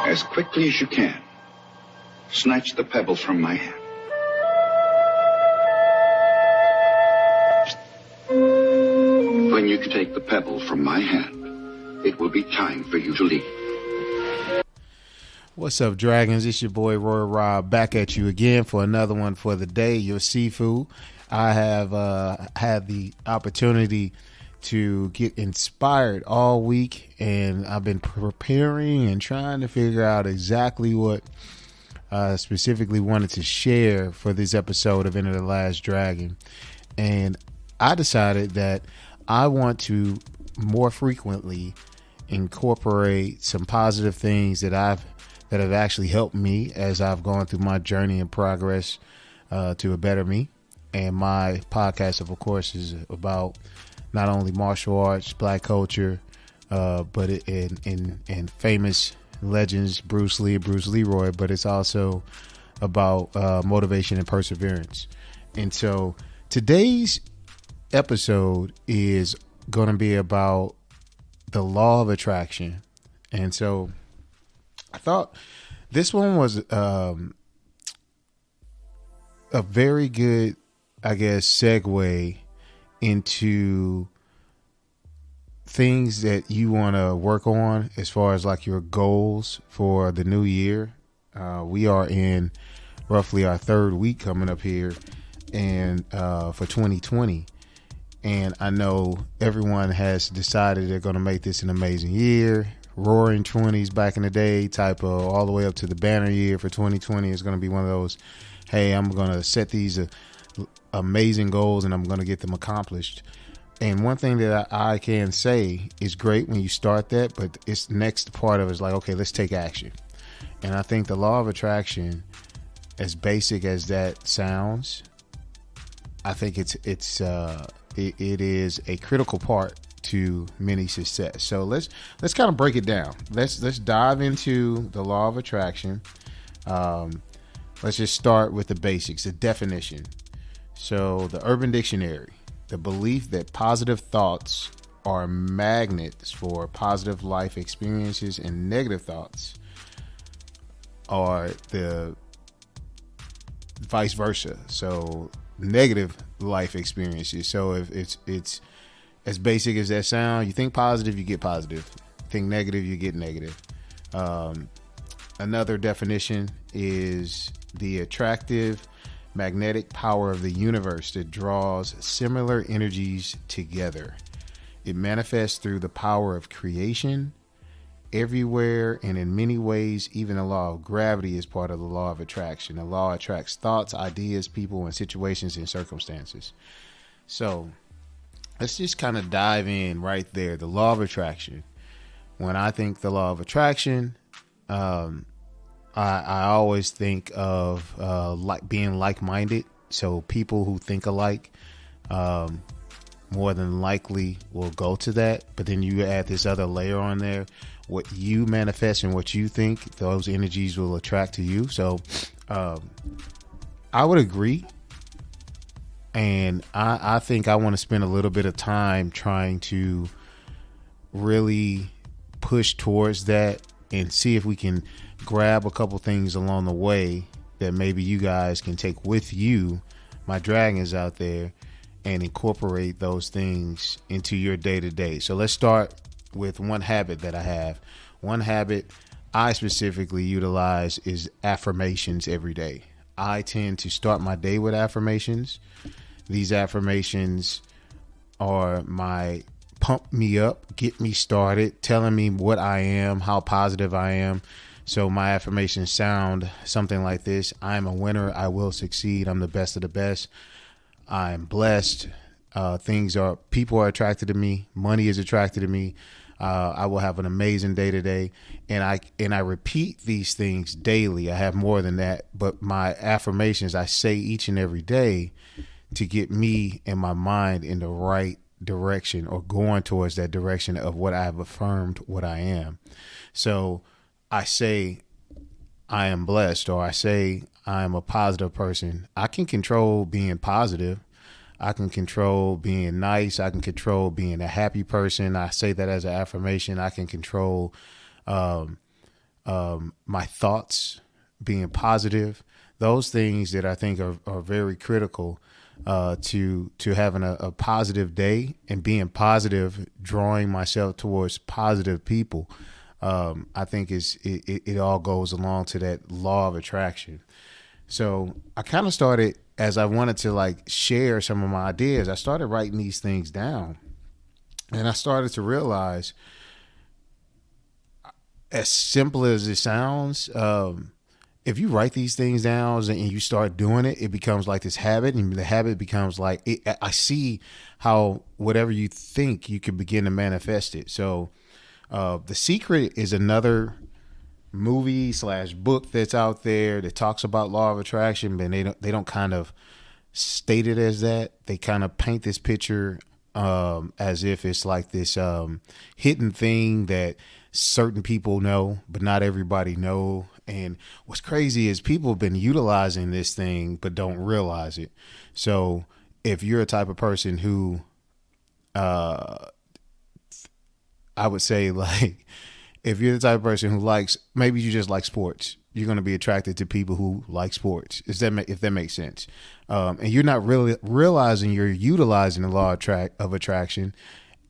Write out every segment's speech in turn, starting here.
As quickly as you can, snatch the pebbles from my hand. When you take the pebbles from my hand, it will be time for you to leave. What's up, Dragons? It's your boy Roy Rob back at you again for another one for the day, your seafood. I have had the opportunity to get inspired all week, and I've been preparing and trying to figure out exactly what I specifically wanted to share for this episode of Enter the Last Dragon. And I decided that I want to more frequently incorporate some positive things that have actually helped me as I've gone through my journey and progress to a better me. And my podcast, of course, is about not only martial arts, black culture, but in famous legends, Bruce Lee, Bruce Leroy, but it's also about motivation and perseverance. And so today's episode is going to be about the law of attraction. And so I thought this one was a very good, I guess, segue into things that you want to work on as far as like your goals for the new year. We are in roughly our third week coming up here and for 2020. And I know everyone has decided they're going to make this an amazing year. Roaring 20s back in the day type of all the way up to the banner year for 2020 is going to be one of those, hey, I'm going to set these amazing goals and I'm going to get them accomplished. And one thing that I can say is great when you start that, but it's next part of it is like, okay, let's take action. And I think the law of attraction, as basic as that sounds, I think it is a critical part to many success. So let's kind of break it down. Let's dive into the law of attraction. Let's just start with the basics, the definition. So the Urban Dictionary, the belief that positive thoughts are magnets for positive life experiences and negative thoughts are the vice versa. So negative life experiences. So if it's as basic as that sound, you think positive, you get positive. Think negative, you get negative. Another definition is the attractive magnetic power of the universe that draws similar energies together. It manifests through the power of creation everywhere and in many ways. Even the law of gravity is part of the law of attraction. The law attracts thoughts, ideas, people, and situations and circumstances. So let's just kind of dive in right there. The law of attraction. When I think the law of attraction, I always think of like being like-minded. So people who think alike more than likely will go to that. But then you add this other layer on there. What you manifest and what you think, those energies will attract to you. So I would agree. And I think I want to spend a little bit of time trying to really push towards that and see if we can grab a couple things along the way that maybe you guys can take with you, my dragons out there, and incorporate those things into your day-to-day. So let's start with one habit that I have. One habit I specifically utilize is affirmations every day. I tend to start my day with affirmations. These affirmations are my pump me up, get me started, telling me what I am, how positive I am. So my affirmations sound something like this. I am a winner. I will succeed. I'm the best of the best. I am blessed. People are attracted to me. Money is attracted to me. I will have an amazing day today. And I repeat these things daily. I have more than that, but my affirmations, I say each and every day to get me and my mind in the right direction or going towards that direction of what I have affirmed what I am. So I say I am blessed, or I say I am a positive person. I can control being positive. I can control being nice. I can control being a happy person. I say that as an affirmation. I can control my thoughts being positive, those things that I think are very critical to having a positive day and being positive, drawing myself towards positive people. I think it all goes along to that law of attraction. So I kind of started, as I wanted to like share some of my ideas, I started writing these things down, and I started to realize, as simple as it sounds, if you write these things down and you start doing it, it becomes like this habit, and the habit becomes like I see how whatever you think, you can begin to manifest it. So The Secret is another movie / book that's out there that talks about law of attraction, but they don't kind of state it as that. They kind of paint this picture as if it's like this hidden thing that certain people know, but not everybody know. And what's crazy is people have been utilizing this thing, but don't realize it. So if you're a type of person who, I would say, like, if you're the type of person who likes, maybe you just like sports, you're going to be attracted to people who like sports. If that makes sense. And you're not really realizing you're utilizing the law of attraction,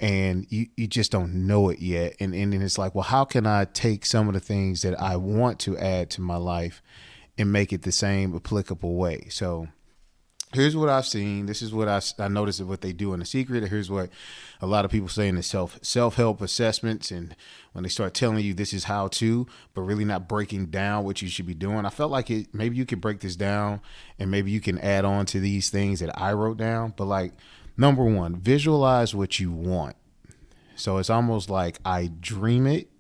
and you just don't know it yet. And it's like, well, how can I take some of the things that I want to add to my life and make it the same applicable way? So here's what I've seen. This is what I noticed of what they do in The Secret. Here's what a lot of people say in the self-help assessments, and when they start telling you this is how to, but really not breaking down what you should be doing. I felt like maybe you could break this down, and maybe you can add on to these things that I wrote down. But like, number one, visualize what you want. So it's almost like I dream it,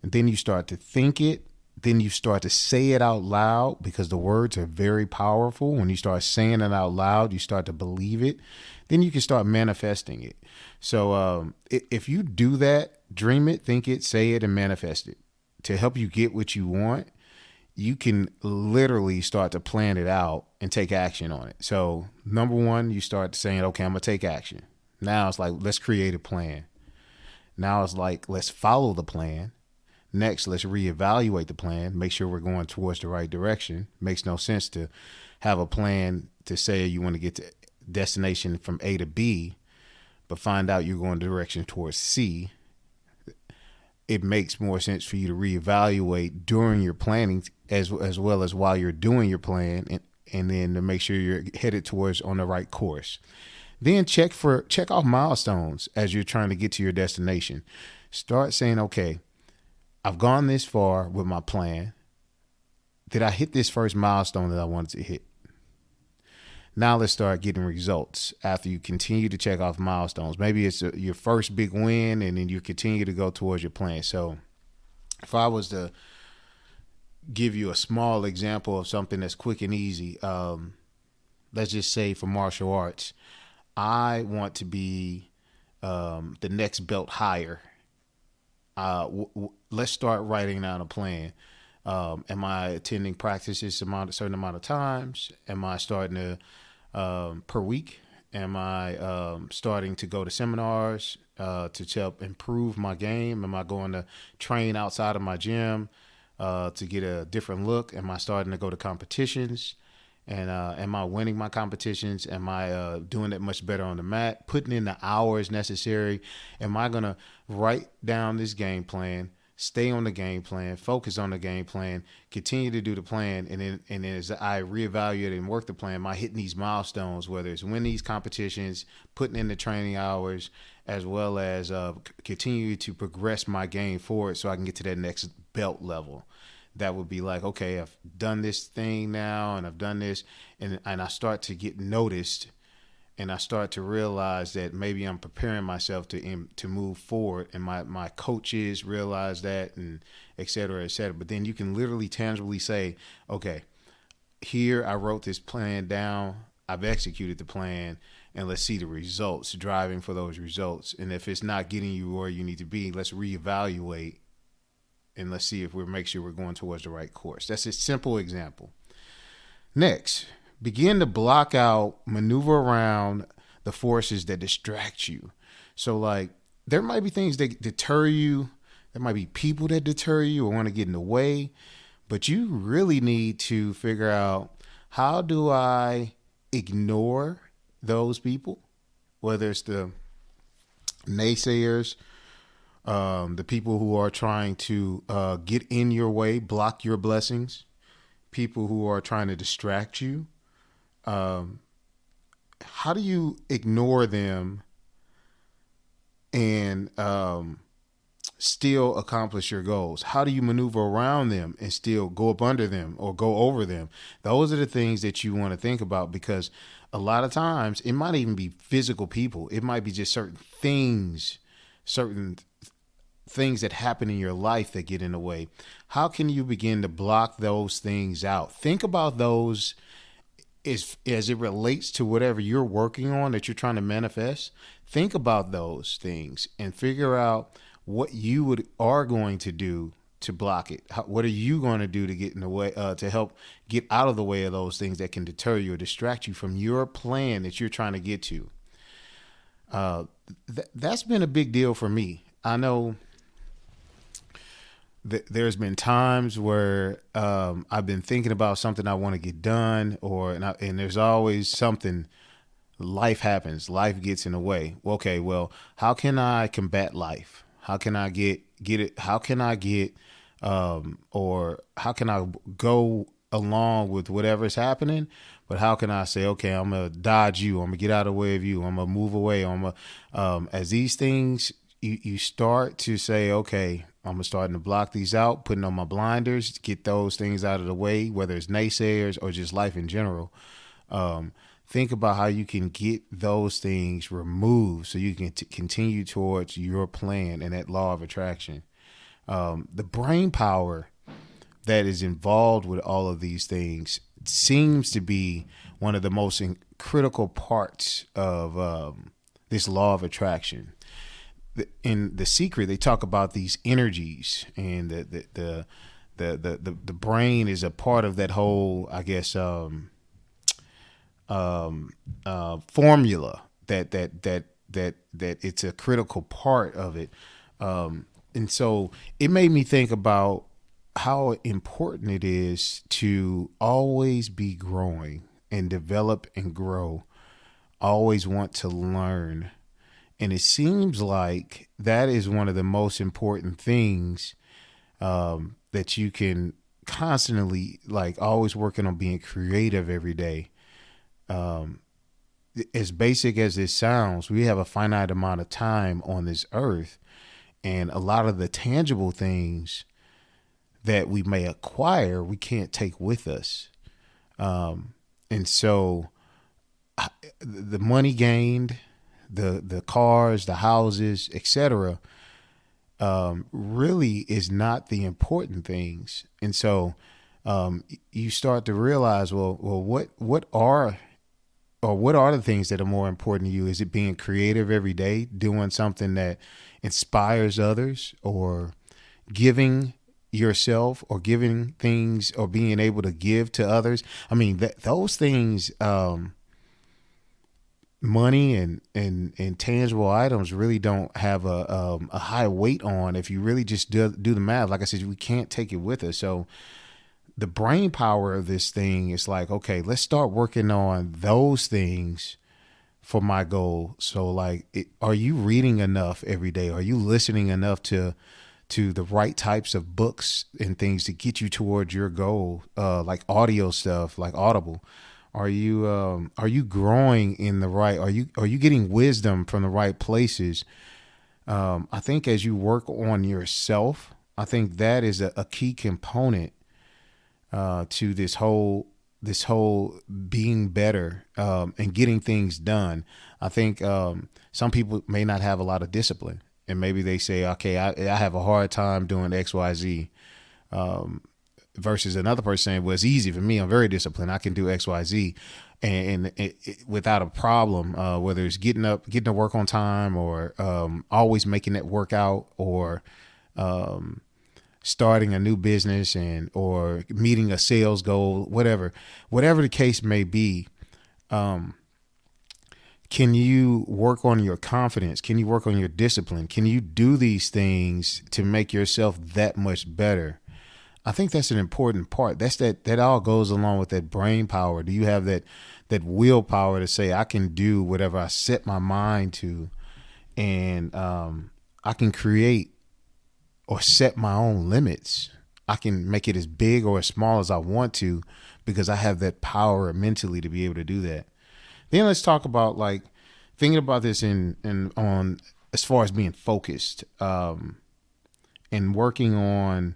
and then you start to think it. Then you start to say it out loud, because the words are very powerful. When you start saying it out loud, you start to believe it. Then you can start manifesting it. So if you do that, dream it, think it, say it, and manifest it to help you get what you want, you can literally start to plan it out and take action on it. So number one, you start saying, okay, I'm going to take action. Now it's like, let's create a plan. Now it's like, let's follow the plan. Next, let's reevaluate the plan, make sure we're going towards the right direction. Makes no sense to have a plan to say you want to get to destination from A to B, but find out you're going the direction towards C. It makes more sense for you to reevaluate during your planning as well as while you're doing your plan, and then to make sure you're headed towards on the right course. Then check off milestones as you're trying to get to your destination. Start saying, okay, I've gone this far with my plan. Did I hit this first milestone that I wanted to hit? Now let's start getting results after you continue to check off milestones. Maybe it's your first big win, and then you continue to go towards your plan. So if I was to give you a small example of something that's quick and easy, let's just say for martial arts, I want to be the next belt higher. Let's start writing down a plan. Am I attending practices a certain amount of times? Am I starting to per week? Am I starting to go to seminars to help improve my game? Am I going to train outside of my gym to get a different look? Am I starting to go to competitions? And am I winning my competitions? Am I doing it much better on the mat? Putting in the hours necessary? Am I going to write down this game plan, stay on the game plan, focus on the game plan, continue to do the plan, and then as I reevaluate and work the plan, am I hitting these milestones, whether it's win these competitions, putting in the training hours, as well as continue to progress my game forward so I can get to that next belt level. That would be like, okay, I've done this thing now, and I've done this, and I start to get noticed, and I start to realize that maybe I'm preparing myself to move forward, and my coaches realize that, and et cetera, et cetera. But then you can literally tangibly say, okay, here I wrote this plan down, I've executed the plan, and let's see the results, driving for those results. And if it's not getting you where you need to be, let's reevaluate. And let's see if make sure we're going towards the right course. That's a simple example. Next, begin to block out, maneuver around the forces that distract you. So like, there might be things that deter you There might be people that deter you or want to get in the way, but you really need to figure out, how do I ignore those people, whether it's the naysayers, the people who are trying to get in your way, block your blessings, people who are trying to distract you. How do you ignore them and still accomplish your goals? How do you maneuver around them and still go up under them or go over them? Those are the things that you want to think about, because a lot of times it might even be physical people. It might be just certain things that happen in your life that get in the way. How can you begin to block those things out? Think about those as it relates to whatever you're working on that you're trying to manifest. Think about those things and figure out what you are going to do to block it. What are you going to do to get in the way, to help get out of the way of those things that can deter you or distract you from your plan that you're trying to get to? That's been a big deal for me. I know there's been times where I've been thinking about something I want to get done, and there's always something. Life happens. Life gets in the way. Okay, well, how can I combat life? How can I get it? How can I get, or how can I go along with whatever's happening? But how can I say, okay, I'm gonna dodge you. I'm gonna get out of the way of you. I'm gonna move away. As these things, you start to say, okay, I'm starting to block these out, putting on my blinders, get those things out of the way, whether it's naysayers or just life in general. Think about how you can get those things removed so you can continue towards your plan and that law of attraction. The brain power that is involved with all of these things seems to be one of the most critical parts of this law of attraction. In The Secret, they talk about these energies, and the brain is a part of that whole, I guess, formula that it's a critical part of it. And so it made me think about how important it is to always be growing and develop and grow, always want to learn. And it seems like that is one of the most important things that you can constantly, like, always working on being creative every day. As basic as it sounds, we have a finite amount of time on this earth, and a lot of the tangible things that we may acquire, we can't take with us. And so the money gained, the cars, the houses, etc., really is not the important things. And so you start to realize, well, what are the things that are more important to you? Is it being creative every day, doing something that inspires others, or giving yourself, or giving things, or being able to give to others? I mean, those things, money and tangible items really don't have a high weight on if you really just do the math. Like I said, we can't take it with us. So the brain power of this thing is like, okay, let's start working on those things for my goal. So like, are you reading enough every day? Are you listening enough to the right types of books and things to get you towards your goal? Like audio stuff, like Audible. Are you growing in the right? Are you getting wisdom from the right places? I think as you work on yourself, I think that is a key component to this whole being better and getting things done. I think some people may not have a lot of discipline, and maybe they say, okay, I have a hard time doing X, Y, Z. Versus another person saying, well, it's easy for me. I'm very disciplined. I can do X, Y, Z, and without a problem, whether it's getting to work on time, or always making it work out, or starting a new business, or meeting a sales goal, whatever the case may be. can you work on your confidence? Can you work on your discipline? Can you do these things to make yourself that much better? I think that's an important part. That all goes along with that brain power. Do you have that willpower to say, I can do whatever I set my mind to, and I can create or set my own limits. I can make it as big or as small as I want to, because I have that power mentally to be able to do that. Then let's talk about like thinking about this in on as far as being focused, and working on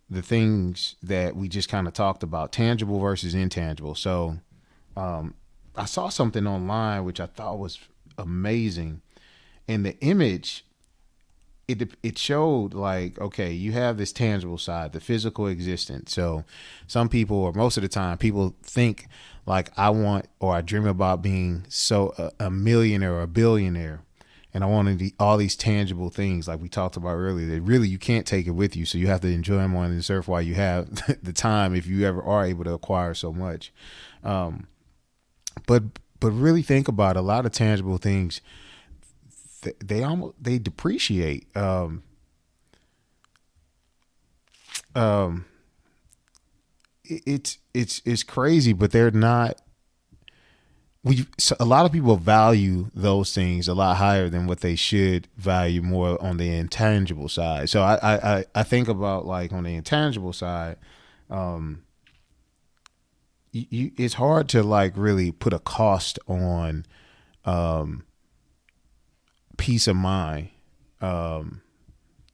the things that we just kind of talked about, tangible versus intangible. So I saw something online which I thought was amazing, and the image, it showed like, okay, you have this tangible side, the physical existence. So some people, or most of the time, people think like, I want, or I dream about being a millionaire or a billionaire, and I wanted all these tangible things like we talked about earlier that really you can't take it with you. So you have to enjoy them on the surf while you have the time, if you ever are able to acquire so much. But really think about a lot of tangible things. They depreciate. It's crazy, but they're not. A lot of people value those things a lot higher than what they should value more on the intangible side. So I think about like on the intangible side, it's hard to like really put a cost on peace of mind,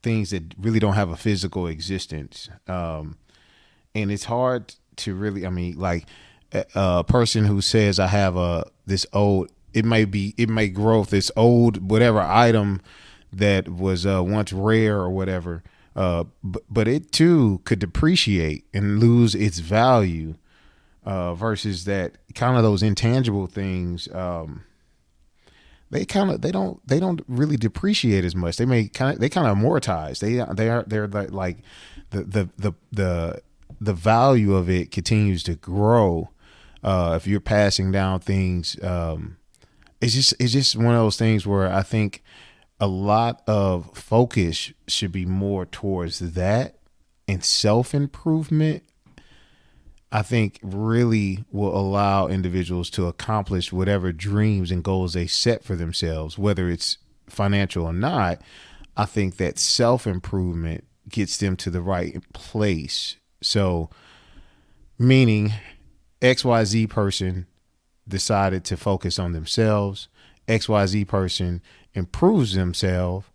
things that really don't have a physical existence, and it's hard to really. I mean, like a person who says I have it may grow this old whatever item that was once rare or whatever, but it too could depreciate and lose its value, versus that kind of those intangible things. They don't really depreciate as much. They kind of amortize. They're like the value of it continues to grow. If you're passing down things, it's just one of those things where I think a lot of focus should be more towards that, and self-improvement, I think, really will allow individuals to accomplish whatever dreams and goals they set for themselves, whether it's financial or not. I think that self-improvement gets them to the right place. So, meaning XYZ person decided to focus on themselves. XYZ person improves themselves.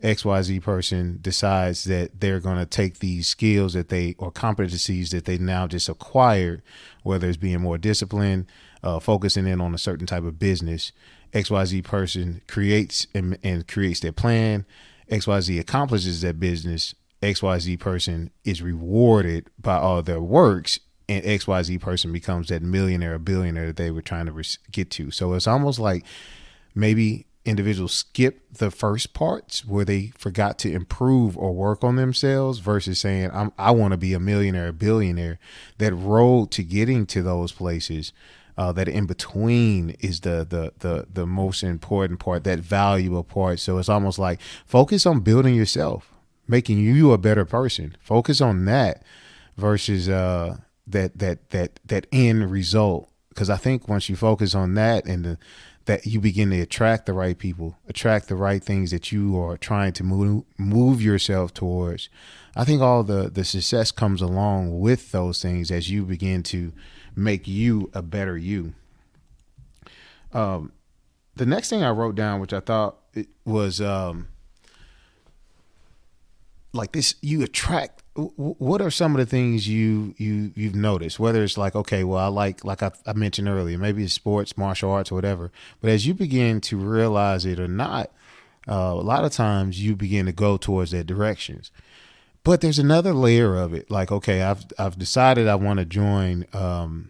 XYZ person decides that they're going to take these skills or competencies that they now just acquired, whether it's being more disciplined, focusing in on a certain type of business. XYZ person creates and creates their plan. XYZ accomplishes that business. XYZ person is rewarded by all their works, and XYZ person becomes that millionaire or billionaire that they were trying to get to. So it's almost like maybe individuals skip the first parts where they forgot to improve or work on themselves, versus saying, I want to be a millionaire or billionaire. That road to getting to those places, that in between is the most important part, that valuable part. So it's almost like focus on building yourself, making you a better person. Focus on that versus that end result. Because I think once you focus on that, and that you begin to attract the right people, attract the right things that you are trying to move yourself towards. I think all the success comes along with those things as you begin to make you a better you. The next thing I wrote down, which I thought it was like this, you attract. What are some of the things you've noticed? Whether it's like, okay, well, I like I mentioned earlier, maybe it's sports, martial arts, or whatever. But as you begin to realize it or not, a lot of times you begin to go towards that directions. But there's another layer of it. Like, okay, I've decided I want to join and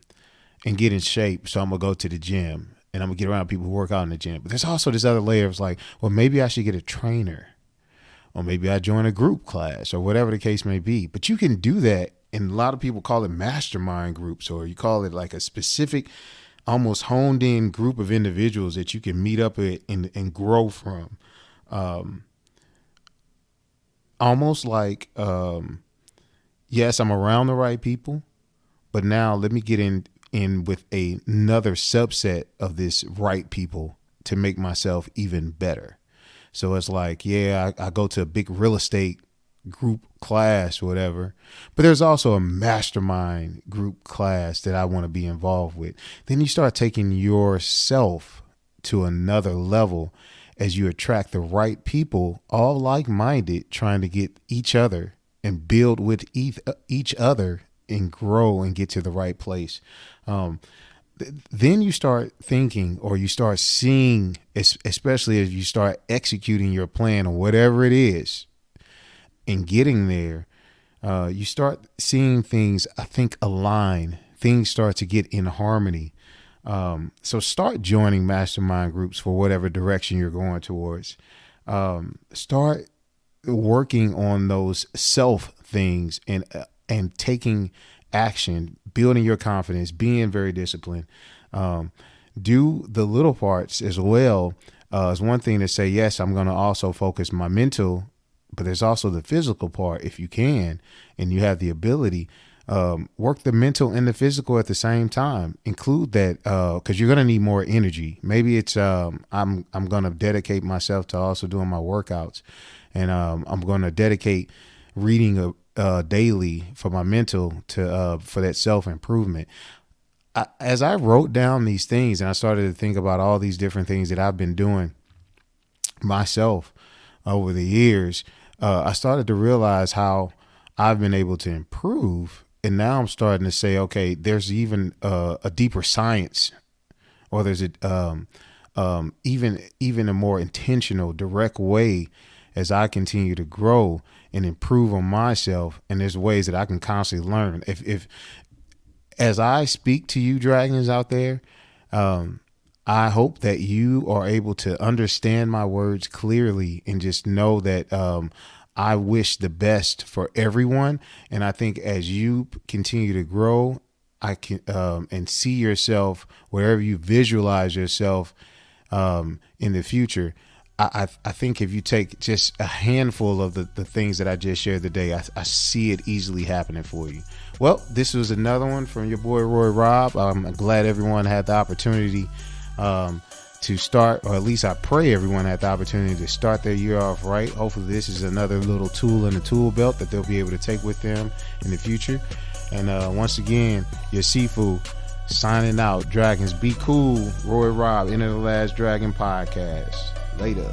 get in shape, so I'm gonna go to the gym and I'm gonna get around people who work out in the gym. But there's also this other layer of like, well, maybe I should get a trainer. Or maybe I join a group class, or whatever the case may be. But you can do that. And a lot of people call it mastermind groups, or you call it like a specific almost honed in group of individuals that you can meet up with and grow from. Almost like, yes, I'm around the right people, but now let me get in with another subset of this right people to make myself even better. So it's like, yeah, I go to a big real estate group class or whatever, but there's also a mastermind group class that I want to be involved with. Then you start taking yourself to another level as you attract the right people, all like-minded, trying to get each other and build with each other and grow and get to the right place. Then you start thinking, or you start seeing, especially as you start executing your plan or whatever it is and getting there, you start seeing things, I think, align. Things start to get in harmony. So start joining mastermind groups for whatever direction you're going towards. Start working on those self things and taking action, building your confidence, being very disciplined. Do the little parts as well. It's one thing to say, yes, I'm going to also focus my mental, but there's also the physical part. If you can, and you have the ability, work the mental and the physical at the same time. Include that, because you're going to need more energy. Maybe it's I'm going to dedicate myself to also doing my workouts, and I'm going to dedicate reading daily for my mental to for that self-improvement. As I wrote down these things and I started to think about all these different things that I've been doing myself over the years, I started to realize how I've been able to improve. And now I'm starting to say, okay, there's even a deeper science, or there's even a more intentional, direct way as I continue to grow and improve on myself. And there's ways that I can constantly learn. If as I speak to you dragons out there, I hope that you are able to understand my words clearly and just know that I wish the best for everyone. And I think as you continue to grow, I can and see yourself wherever you visualize yourself in the future. I think if you take just a handful of the things that I just shared today, I see it easily happening for you. Well, this was another one from your boy, Roy Robb. I'm glad everyone had the opportunity to start, or at least I pray everyone had the opportunity to start their year off right. Hopefully this is another little tool in the tool belt that they'll be able to take with them in the future. And once again, your Sifu signing out. Dragons, be cool. Roy Robb, Enter the Last Dragon podcast. Later.